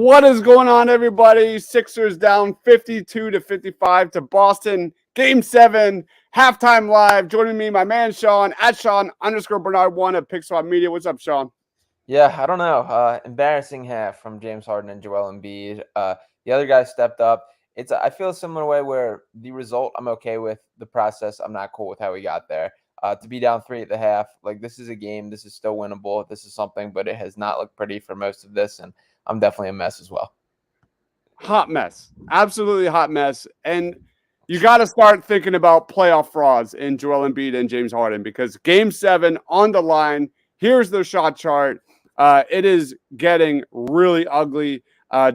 What is going on, everybody? Sixers down 52-55 to Boston. Game 7, halftime live. Joining me, my man Sean at Sean_Bernard1 at Pixel Media. What's up, Sean? Yeah, I don't know. Embarrassing half from James Harden and Joel Embiid. The other guy stepped up. I feel a similar way where the result I'm okay with, the process I'm not cool with how we got there. To be down 3 at the half, like this is a game, this is still winnable. This is something, but it has not looked pretty for most of this, and I'm definitely a mess as well. Hot mess. Absolutely hot mess. And you got to start thinking about playoff frauds in Joel Embiid and James Harden because Game 7 on the line. Here's the shot chart. It is getting really ugly.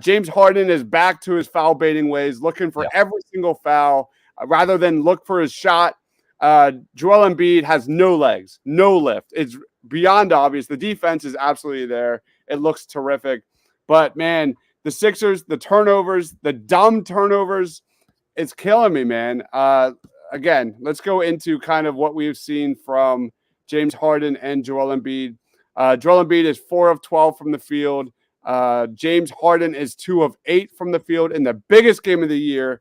James Harden is back to his foul baiting ways, looking for every single foul rather than look for his shot. Joel Embiid has no legs, no lift. It's beyond obvious. The defense is absolutely there. It looks terrific. But, man, the Sixers, the turnovers, the dumb turnovers, it's killing me, man. Again, let's go into kind of what we've seen from James Harden and Joel Embiid. Joel Embiid is 4 of 12 from the field. James Harden is 2 of 8 from the field in the biggest game of the year.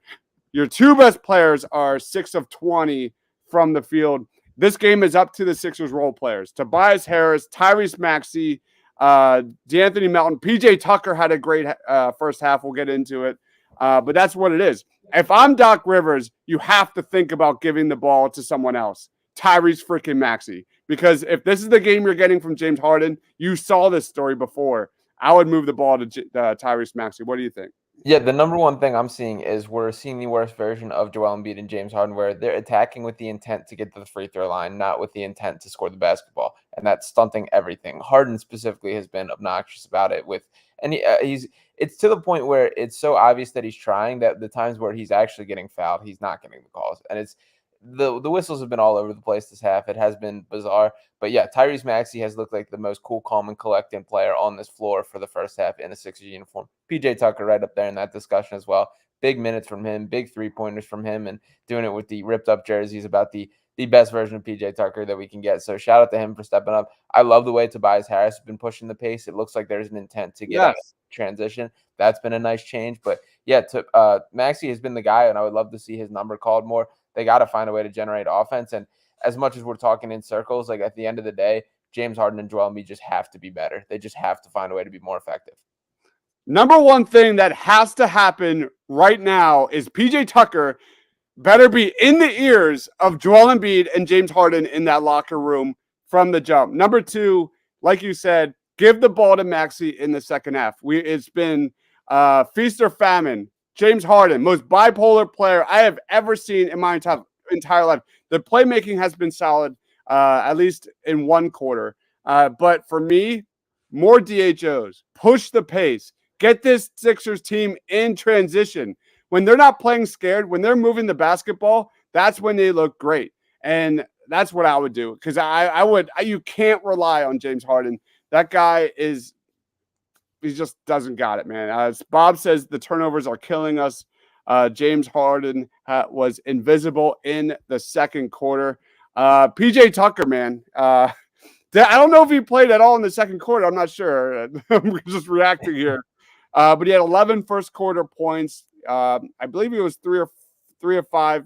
Your two best players are 6 of 20 from the field. This game is up to the Sixers role players. Tobias Harris, Tyrese Maxey, DeAnthony Melton, PJ Tucker had a great first half. We'll get into it. But that's what it is. If I'm Doc Rivers, you have to think about giving the ball to someone else. Tyrese freaking Maxey. Because if this is the game you're getting from James Harden, you saw this story before. I would move the ball to Tyrese Maxey. What do you think? Yeah, the number one thing I'm seeing is we're seeing the worst version of Joel Embiid and James Harden, where they're attacking with the intent to get to the free throw line, not with the intent to score the basketball, and that's stunting everything. Harden specifically has been obnoxious about it. It's to the point where it's so obvious that he's trying that the times where he's actually getting fouled, he's not getting the calls, and it's the whistles have been all over the place this half. It has been bizarre. But yeah, Tyrese Maxey has looked like the most cool, calm, and collected player on this floor for the first half in a Sixers uniform. PJ Tucker right up there in that discussion as well. Big minutes from him, big three-pointers from him, and doing it with the ripped-up jerseys about the best version of PJ Tucker that we can get. So shout out to him for stepping up. I love the way Tobias Harris has been pushing the pace. It looks like there's an intent to get out of transition. That's been a nice change. But yeah, Maxey has been the guy, and I would love to see his number called more. They got to find a way to generate offense. And as much as we're talking in circles, like at the end of the day, James Harden and Joel Embiid just have to be better. They just have to find a way to be more effective. Number one thing that has to happen right now is PJ Tucker better be in the ears of Joel Embiid and James Harden in that locker room from the jump. Number two, like you said, give the ball to Maxey in the second half. It's been feast or famine. James Harden, most bipolar player I have ever seen in my entire life. The playmaking has been solid, at least in one quarter. But for me, more DHOs, push the pace, get this Sixers team in transition. When they're not playing scared, when they're moving the basketball, that's when they look great. And that's what I would do because you can't rely on James Harden. That guy he just doesn't got it, man. As Bob says, the turnovers are killing us. James Harden was invisible in the second quarter. PJ Tucker, man. I don't know if he played at all in the second quarter. I'm not sure. I'm just reacting here. But he had 11 first quarter points. I believe he was 3 of 5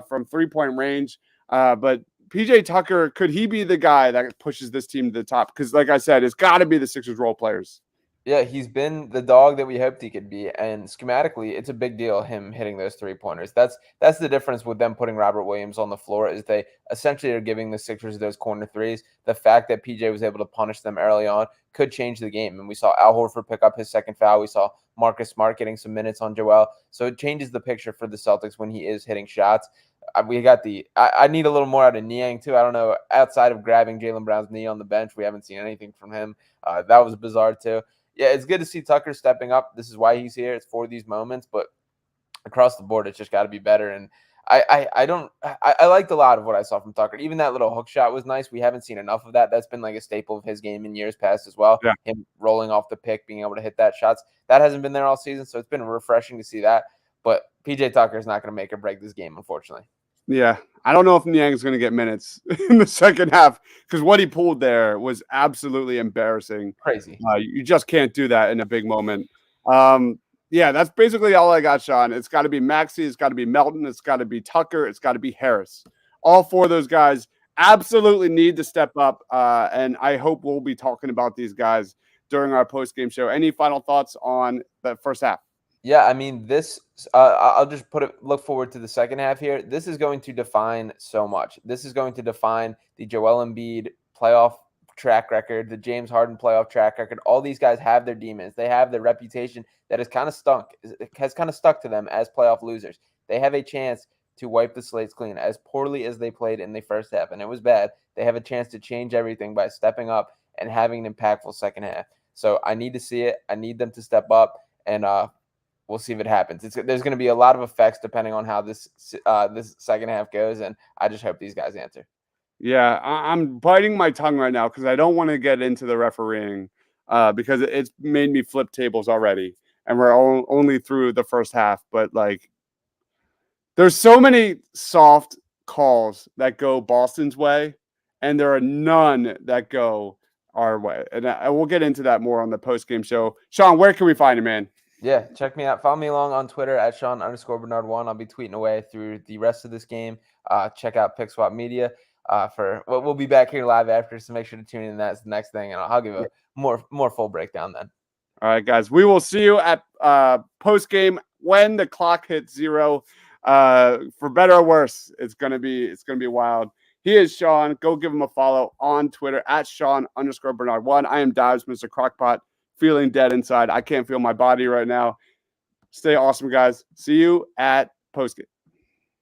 from 3-point range. But PJ Tucker, could he be the guy that pushes this team to the top? Because, like I said, it's got to be the Sixers role players. Yeah, he's been the dog that we hoped he could be, and schematically, it's a big deal him hitting those 3-pointers. That's the difference with them putting Robert Williams on the floor is they essentially are giving the Sixers those corner threes. The fact that PJ was able to punish them early on could change the game, and we saw Al Horford pick up his second foul. We saw Marcus Smart getting some minutes on Joel, so it changes the picture for the Celtics when he is hitting shots. I need a little more out of Niang too. I don't know, outside of grabbing Jaylen Brown's knee on the bench, we haven't seen anything from him. That was bizarre too. Yeah, it's good to see Tucker stepping up. This is why he's here. It's for these moments, but across the board, it's just got to be better. And I liked a lot of what I saw from Tucker. Even that little hook shot was nice. We haven't seen enough of that. That's been like a staple of his game in years past as well. Yeah. Him rolling off the pick, being able to hit that shots. That hasn't been there all season, so it's been refreshing to see that. But PJ Tucker is not going to make or break this game, unfortunately. Yeah, I don't know if Niang is going to get minutes in the second half because what he pulled there was absolutely embarrassing. Crazy. You just can't do that in a big moment. Yeah, that's basically all I got, Sean. It's got to be Maxey, it's got to be Melton, it's got to be Tucker, it's got to be Harris. All four of those guys absolutely need to step up, and I hope we'll be talking about these guys during our post-game show. Any final thoughts on the first half? Yeah, I mean, this, I'll just look forward to the second half here. This is going to define so much. This is going to define the Joel Embiid playoff track record, the James Harden playoff track record. All these guys have their demons. They have their reputation that has kind of stuck to them as playoff losers. They have a chance to wipe the slates clean. As poorly as they played in the first half, and it was bad, they have a chance to change everything by stepping up and having an impactful second half. So I need to see it. I need them to step up, and we'll see if it happens. There's going to be a lot of effects depending on how this second half goes, and I just hope these guys answer. Yeah, I'm biting my tongue right now because I don't want to get into the refereeing because it's made me flip tables already, and we're only through the first half. But like, there's so many soft calls that go Boston's way, and there are none that go our way. And I will get into that more on the post game show. Sean, where can we find you, man? Yeah, check me out. Follow me along on Twitter at Sean_Bernard1. I'll be tweeting away through the rest of this game. Check out Pick Swap Media for we'll be back here live after, so make sure to tune in. That's the next thing, and I'll give a more full breakdown then. All right, guys. We will see you at post game when the clock hits 0. For better or worse, it's gonna be wild. He is Sean. Go give him a follow on Twitter at Sean_Bernard1. I am Dives, Mr. Crockpot, feeling dead inside. I can't feel my body right now. Stay awesome, guys. See you at postgame.